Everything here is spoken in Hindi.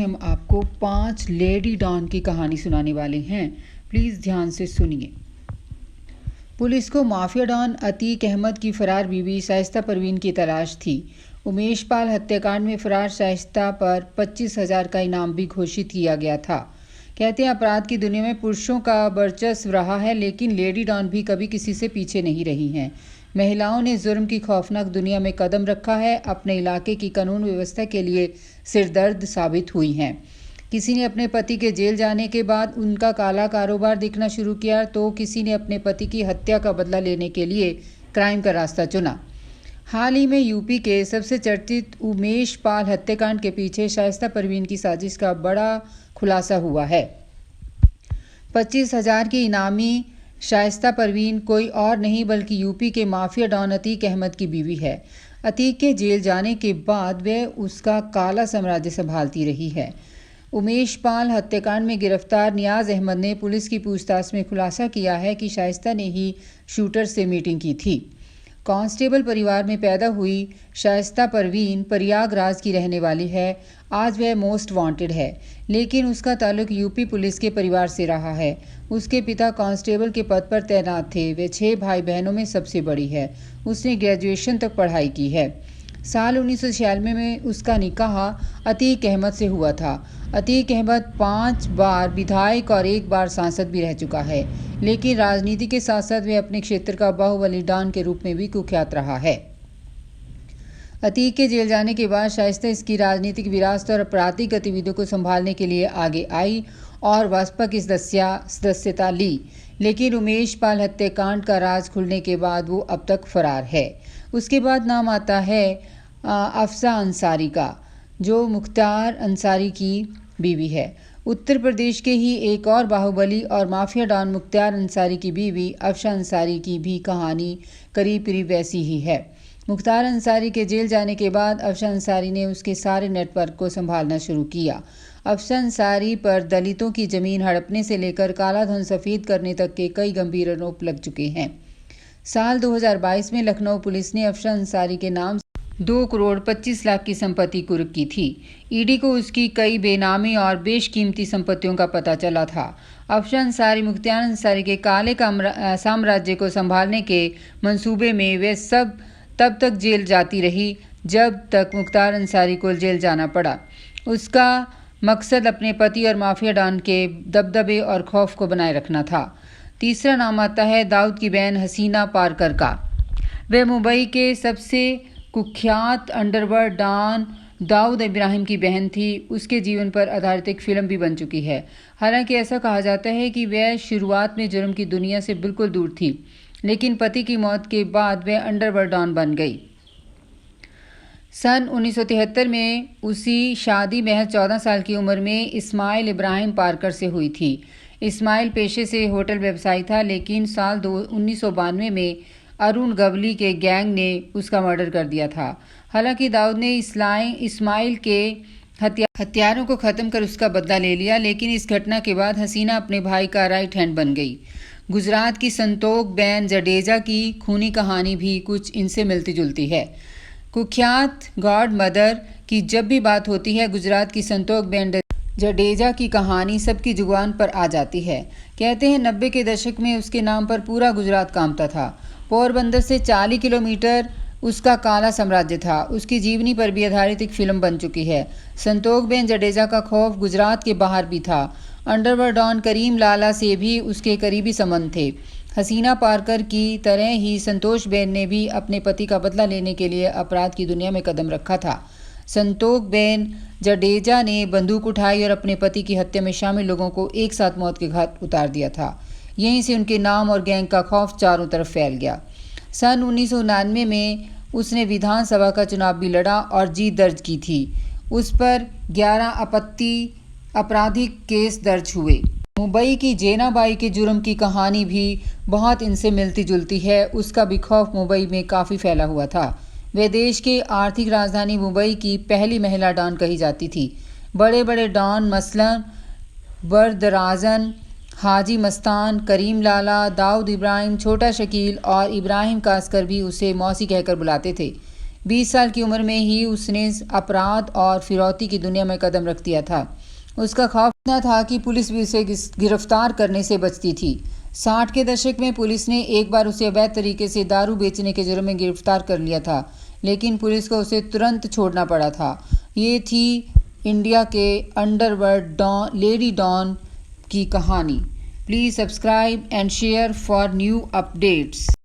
हम आपको 5 लेडी डॉन की कहानी सुनाने वाले हैं। प्लीज़ ध्यान से सुनिए। पुलिस को माफिया डॉन अतीक अहमद की फरार बीवी शाइस्ता परवीन की तलाश थी। उमेश पाल हत्याकांड में फरार शाइस्ता पर 25,000 का इनाम भी घोषित किया गया था। कहते हैं अपराध की दुनिया में पुरुषों का वर्चस्व रहा है, लेकिन लेडी डॉन भी कभी किसी से पीछे नहीं रही हैं। महिलाओं ने जुर्म की खौफनाक दुनिया में कदम रखा है, अपने इलाके की कानून व्यवस्था के लिए सिरदर्द साबित हुई हैं। किसी ने अपने पति के जेल जाने के बाद उनका काला कारोबार देखना शुरू किया, तो किसी ने अपने पति की हत्या का बदला लेने के लिए क्राइम का रास्ता चुना। हाल ही में यूपी के सबसे चर्चित उमेश पाल हत्याकांड के पीछे शाइस्ता परवीन की साजिश का बड़ा खुलासा हुआ है। 25,000 की इनामी शाइस्ता परवीन कोई और नहीं बल्कि यूपी के माफिया डॉन अतीक अहमद की बीवी है। अतीक के जेल जाने के बाद वह उसका काला साम्राज्य संभालती रही है। उमेश पाल हत्याकांड में गिरफ्तार नियाज अहमद ने पुलिस की पूछताछ में खुलासा किया है कि शाइस्ता ने ही शूटर से मीटिंग की थी। कांस्टेबल परिवार में पैदा हुई शाइस्ता परवीन प्रयागराज की रहने वाली है। आज वह मोस्ट वांटेड है, लेकिन उसका ताल्लुक यूपी पुलिस के परिवार से रहा है। उसके पिता कांस्टेबल के पद पर तैनात थे। वे 6 भाई बहनों में सबसे बड़ी है। उसने ग्रेजुएशन तक पढ़ाई की है। साल 1996 में उसका निकाह अतीक अहमद से हुआ था। अतीक अहमद 5 बार विधायक और 1 बार सांसद भी रह चुका है, लेकिन राजनीति के साथ साथ वह अपने क्षेत्र का बाहुबली डॉन के रूप में भी कुख्यात रहा है। अतीक के जेल जाने के बाद शाइस्ता इसकी राजनीतिक विरासत और आपराधिक गतिविधियों को संभालने के लिए आगे आई और बसपा की सदस्यता ली, लेकिन उमेश पाल हत्याकांड का राज खुलने के बाद वो अब तक फरार है। उसके बाद नाम आता है अफसा अंसारी का, जो मुख्तार अंसारी की बीवी है। उत्तर प्रदेश के ही एक और बाहुबली और माफिया डॉन मुख्तार अंसारी की बीवी अफसा अंसारी की भी कहानी करीब करीब वैसी ही है। मुख्तार अंसारी के जेल जाने के बाद अफसा अंसारी ने उसके सारे नेटवर्क को संभालना शुरू किया। अफसा अंसारी पर दलितों की ज़मीन हड़पने से लेकर काला धन सफ़ेद करने तक के कई गंभीर आरोप लग चुके हैं। साल 2022 में लखनऊ पुलिस ने अफसा अंसारी के नाम 2 करोड़ 25 लाख की संपत्ति कुर्क की थी। ईडी को उसकी कई बेनामी और बेशकीमती संपत्तियों का पता चला था। अफसा अंसारी मुख्तार अंसारी के काले साम्राज्य को संभालने के मंसूबे में वे सब तब तक जेल जाती रही जब तक मुख्तार अंसारी को जेल जाना पड़ा। उसका मकसद अपने पति और माफिया डॉन के दबदबे और खौफ को बनाए रखना था। तीसरा नाम आता है दाऊद की बहन हसीना पारकर का। वह मुंबई के सबसे कुख्यात अंडरवर्ल्ड डॉन दाऊद इब्राहिम की बहन थी। उसके जीवन पर आधारित एक फिल्म भी बन चुकी है। हालांकि ऐसा कहा जाता है कि वह शुरुआत में जुर्म की दुनिया से बिल्कुल दूर थी, लेकिन पति की मौत के बाद वह अंडरवर्ल्ड डॉन बन गई। सन 1973 में उसी शादी महज 14 साल की उम्र में इस्माइल इब्राहिम पारकर से हुई थी। इस्माइल पेशे से होटल व्यवसायी था, लेकिन साल 1992 में अरुण गवली के गैंग ने उसका मर्डर कर दिया था। हालांकि दाऊद ने इस्माइल के हत्यारों को ख़त्म कर उसका बदला ले लिया, लेकिन इस घटना के बाद हसीना अपने भाई का राइट हैंड बन गई। गुजरात की संतोष बेन जडेजा की खूनी कहानी भी कुछ इनसे मिलती जुलती है। कुख्यात गॉड मदर की जब भी बात होती है, गुजरात की संतोष बेन जडेजा की कहानी सबकी जुबान पर आ जाती है। कहते हैं 90 के दशक में उसके नाम पर पूरा गुजरात कांपता था। पोरबंदर से 40 किलोमीटर उसका काला साम्राज्य था। उसकी जीवनी पर भी आधारित एक फिल्म बन चुकी है। संतोष बेन जडेजा का खौफ गुजरात के बाहर भी था। अंडरवर्ल्ड डॉन करीम लाला से भी उसके करीबी संबंध थे। हसीना पारकर की तरह ही संतोष बेन ने भी अपने पति का बदला लेने के लिए अपराध की दुनिया में कदम रखा था। संतोष बेन जडेजा ने बंदूक उठाई और अपने पति की हत्या में शामिल लोगों को एक साथ मौत के घाट उतार दिया था। यहीं से उनके नाम और गैंग का खौफ चारों तरफ फैल गया। सन 1999 में उसने विधानसभा का चुनाव भी लड़ा और जीत दर्ज की थी। उस पर 11 आपराधिक केस दर्ज हुए। मुंबई की जेनाबाई के जुर्म की कहानी भी बहुत इनसे मिलती जुलती है। उसका भी खौफ मुंबई में काफ़ी फैला हुआ था। वह देश के आर्थिक राजधानी मुंबई की पहली महिला डॉन कही जाती थी। बड़े बड़े डॉन मसलन बरदराजन, हाजी मस्तान, करीम लाला, दाऊद इब्राहिम, छोटा शकील और इब्राहिम कास्कर भी उसे मौसी कहकर बुलाते थे। 20 साल की उम्र में ही उसने अपराध और फिरौती की दुनिया में कदम रख दिया था। उसका खौफ इतना था कि पुलिस भी उसे गिरफ्तार करने से बचती थी। 60 के दशक में पुलिस ने एक बार उसे अवैध तरीके से दारू बेचने के जुर्म में गिरफ्तार कर लिया था, लेकिन पुलिस को उसे तुरंत छोड़ना पड़ा था। ये थी इंडिया के अंडरवर्ल्ड लेडी डॉन की कहानी। Please subscribe and share for new updates.